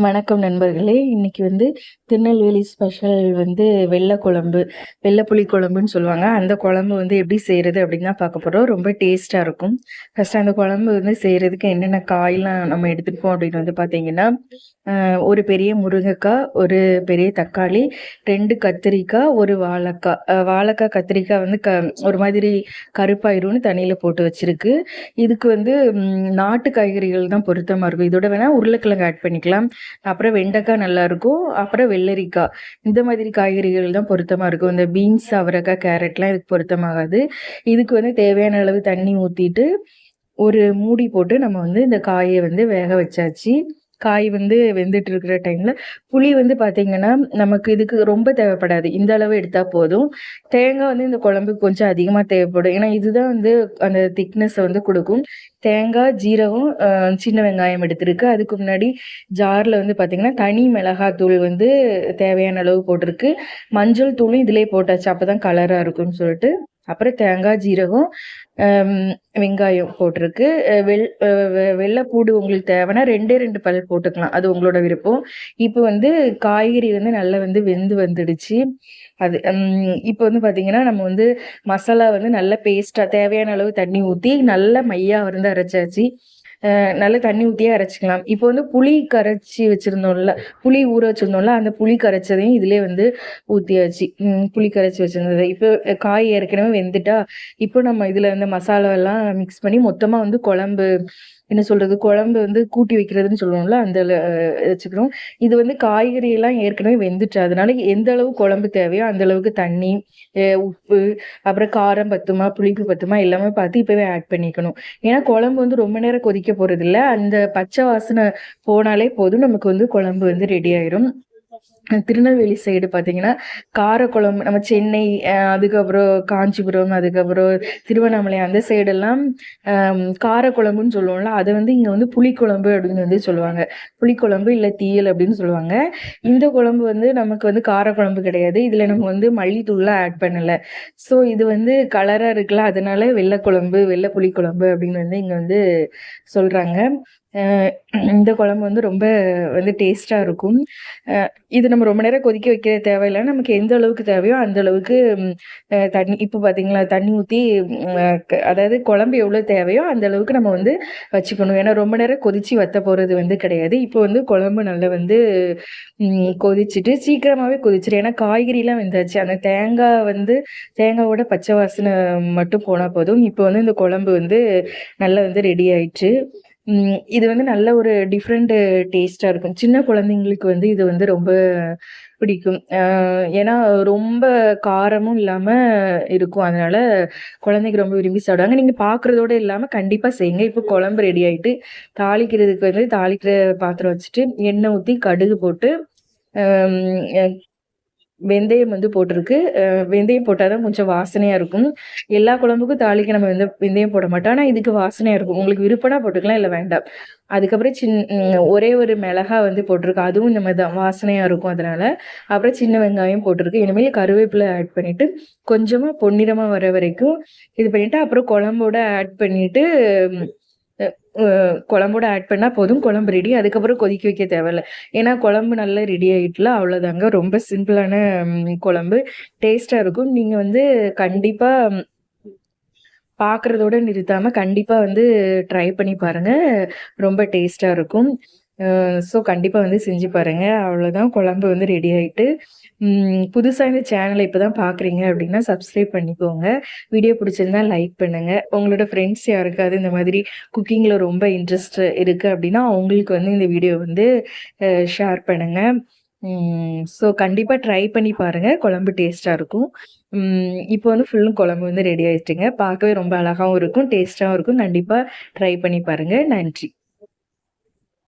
வணக்கம் நண்பர்களே. இன்னைக்கு திருநெல்வேலி ஸ்பெஷல் வெள்ளை குழம்பு, வெள்ளை புளி குழம்புன்னு சொல்லுவாங்க. அந்த குழம்பு எப்படி செய்கிறது அப்படின்னு தான் பார்க்க போகிறோம். ரொம்ப டேஸ்ட்டாக இருக்கும். ஃபஸ்ட்டு அந்த குழம்பு செய்கிறதுக்கு என்னென்ன காயெலாம் நம்ம எடுத்துப்போம் அப்படின்னு பார்த்தீங்கன்னா, ஒரு பெரிய முருங்கைக்காய், ஒரு பெரிய தக்காளி, 2 கத்திரிக்காய், ஒரு வாழைக்காய். வாழைக்காய், கத்திரிக்காய் ஒரு மாதிரி கருப்பாயிரும்னு தண்ணியில் போட்டு வச்சிருக்கு. இதுக்கு நாட்டு காய்கறிகள் தான் பொருத்தமாக இருக்கும். இதோட வேணால் உருளைக்கிழங்கு ஆட் பண்ணிக்கலாம். அப்புறம் வெண்டைக்காய் நல்லாயிருக்கும். அப்புறம் வெள்ளரிக்காய். இந்த மாதிரி காய்கறிகள் தான் பொருத்தமாக இருக்கும். இந்த பீன்ஸ், அவரைக்காய், கேரட்லாம் இதுக்கு பொருத்தமாகாது. இதுக்கு தேவையான அளவு தண்ணி ஊற்றிட்டு ஒரு மூடி போட்டு நம்ம இந்த காயை வேக வச்சாச்சு. காய் வெந்துட்டு இருக்கிற டைம்ல புளி பார்த்தீங்கன்னா நமக்கு இதுக்கு ரொம்ப தேவைப்படாது. இந்த அளவு எடுத்தா போதும். தேங்காய் இந்த குழம்புக்கு கொஞ்சம் அதிகமா தேவைப்படும். ஏன்னா இதுதான் அந்த திக்னஸை கொடுக்கும். தேங்காய், ஜீரகம், சின்ன வெங்காயம் எடுத்திருக்கு. அதுக்கு முன்னாடி ஜார்ல பார்த்தீங்கன்னா தனி மிளகாத்தூள் தேவையான அளவு போட்டிருக்கு. மஞ்சள் தூளும் இதிலே போட்டாச்சு. அப்பதான் கலரா இருக்கும்னு சொல்லிட்டு. அப்புறம் தேங்காய், ஜீரகம், வெங்காயம் போட்டிருக்கு. வெள்ளைப்பூடு உங்களுக்கு தேவைன்னா 2 பல் போட்டுக்கலாம். அது உங்களோட விருப்பம். இப்போ காய்கறி நல்லா வெந்து வந்துடுச்சு. அது இப்போ பார்த்தீங்கன்னா நம்ம மசாலா நல்லா பேஸ்ட்டாக தேவையான அளவு தண்ணி ஊற்றி நல்லா மையா அரைச்சாச்சு. நல்லா தண்ணி ஊற்றியே அரைச்சிக்கலாம். இப்போ புளி கரைச்சி வச்சுருந்தோம்ல, புளி ஊற வச்சுருந்தோம்ல, அந்த புளி கரைச்சதையும் இதிலே ஊற்றியாச்சு. புளி கரைச்சி வச்சுருந்தது. இப்போ காய் ஏற்கனவே வெந்துட்டா, இப்போ நம்ம இதில் மசாலாவெல்லாம் மிக்ஸ் பண்ணி மொத்தமாக குழம்பு என்ன சொல்கிறது, குழம்பு கூட்டி வைக்கிறதுன்னு சொல்லுவோம்ல, அந்த வச்சுக்கிறோம். இது காய்கறியெல்லாம் ஏற்கனவே வெந்துட்டு, அதனால எந்த அளவு குழம்பு தேவையோ அந்த அளவுக்கு தண்ணி, உப்பு, அப்புறம் காரம் பத்துமா, புளிப்பு பத்துமா எல்லாமே பார்த்து இப்போவே ஆட் பண்ணிக்கணும். ஏன்னா குழம்பு ரொம்ப நேரம் கொதிக்க போகிறதில்ல. அந்த பச்சை வாசனை போனாலே போதும், நமக்கு குழம்பு ரெடி ஆயிரும். திருநெல்வேலி சைடு பார்த்தீங்கன்னா காரக்குழம்பு, நம்ம சென்னை, அதுக்கப்புறம் காஞ்சிபுரம், அதுக்கப்புறம் திருவண்ணாமலை அந்த சைடெல்லாம் காரக்குழம்புன்னு சொல்லுவோம்ல, அதை இங்கே புளிக்குழம்பு அப்படின்னு சொல்லுவாங்க. புளிக்குழம்பு இல்லை தீயல் அப்படின்னு சொல்லுவாங்க. இந்த குழம்பு நமக்கு காரக்குழம்பு கிடையாது. இதில் நம்ம மல்லித்தூள்லாம் ஆட் பண்ணலை. ஸோ இது கலராக இருக்குல்ல, அதனால வெள்ளை குழம்பு, வெள்ளை புளிக்குழம்பு அப்படின்னு இங்கே சொல்கிறாங்க. இந்த குழம்பு ரொம்ப டேஸ்ட்டாக இருக்கும். இது நம்ம ரொம்ப நேரம் கொதிக்க வைக்க தேவையில்லை. நமக்கு எந்த அளவுக்கு தேவையோ அந்த அளவுக்கு தண்ணி, இப்போ பார்த்தீங்களா, தண்ணி ஊற்றி அதாவது குழம்பு எவ்வளோ தேவையோ அந்த அளவுக்கு நம்ம வச்சுக்கணும். ஏன்னா ரொம்ப நேரம் கொதித்து வற்ற போகிறது கிடையாது. இப்போ குழம்பு நல்லா கொதிச்சுட்டு சீக்கிரமாகவே கொதிச்சிடும். ஏன்னா காய்கறிலாம் வெந்தாச்சு. அந்த தேங்காவோட பச்சை வாசனை மட்டும் போனால் போதும். இப்போ இந்த குழம்பு நல்லா ரெடி ஆயிடுச்சு. இது நல்ல ஒரு டிஃப்ரெண்ட் டேஸ்ட்டாக இருக்கும். சின்ன குழந்தைங்களுக்கு இது ரொம்ப பிடிக்கும். ஏன்னா ரொம்ப காரமும் இல்லாமல் இருக்கும். அதனால குழந்தைங்க ரொம்ப விரும்பி சாப்பிடுவாங்க. நீங்கள் பார்க்குறதோடு இல்லாமல் கண்டிப்பாக செய்யுங்க. இப்போ குழம்பு ரெடி ஆகிட்டு தாளிக்கிறதுக்கு தாளிக்கிற பாத்திரம் வச்சுட்டு எண்ணெய் ஊற்றி கடுகு போட்டு வெந்தயம் போட்டிருக்கு. வெந்தயம் போட்டால் தான் கொஞ்சம் வாசனையாக இருக்கும். எல்லா குழம்புக்கும் தாளிக்க நம்ம வெந்தயம் போட மாட்டோம். ஆனால் இதுக்கு வாசனையாக இருக்கும். உங்களுக்கு விருப்பம்னா போட்டுக்கலாம், இல்லை வேண்டாம். அதுக்கப்புறம் ஒரே ஒரு மிளகா போட்டிருக்கு. அதுவும் இந்த மாதிரி தான் வாசனையாக இருக்கும். அதனால் அப்புறம் சின்ன வெங்காயம் போட்டிருக்கு. இனிமேல் கருவேப்பிலை ஆட் பண்ணிவிட்டு கொஞ்சமாக பொன்னிறமாக வர வரைக்கும் இது பண்ணிவிட்டு அப்புறம் குழம்போட ஆட் பண்ணிவிட்டு குழம்போட ஆட் பண்ணால் போதும். குழம்பு ரெடி. அதுக்கப்புறம் கொதிக்க வைக்க தேவையில்ல. ஏன்னா குழம்பு நல்லா ரெடி ஆகிட்டுல, அவ்வளோதாங்க. ரொம்ப சிம்பிளான குழம்பு. டேஸ்ட்டாக இருக்கும். நீங்கள் கண்டிப்பாக பார்க்குறதோட நிறுத்தாமல் கண்டிப்பாக ட்ரை பண்ணி பாருங்கள். ரொம்ப டேஸ்ட்டாக இருக்கும். ஸோ கண்டிப்பாக செஞ்சு பாருங்கள். அவ்வளோதான், குழம்பு ரெடி ஆகிட்டு. புதுசாக இந்த சேனலை இப்போ தான் பார்க்குறீங்க அப்படின்னா சப்ஸ்கிரைப் பண்ணிக்கோங்க. வீடியோ பிடிச்சிருந்தா லைக் பண்ணுங்கள். உங்களோட ஃப்ரெண்ட்ஸ் யாருக்காவது இந்த மாதிரி குக்கிங்கில் ரொம்ப இன்ட்ரெஸ்ட் இருக்குது அப்படின்னா அவங்களுக்கு இந்த வீடியோ ஷேர் பண்ணுங்கள். ஸோ கண்டிப்பாக ட்ரை பண்ணி பாருங்கள். குழம்பு டேஸ்ட்டாக இருக்கும். இப்போ ஃபுல்லும் குழம்பு ரெடி ஆகிடுச்சுங்க. பார்க்கவே ரொம்ப அழகாகவும் இருக்கும், டேஸ்ட்டாகவும் இருக்கும். கண்டிப்பாக ட்ரை பண்ணி பாருங்கள். நன்றி.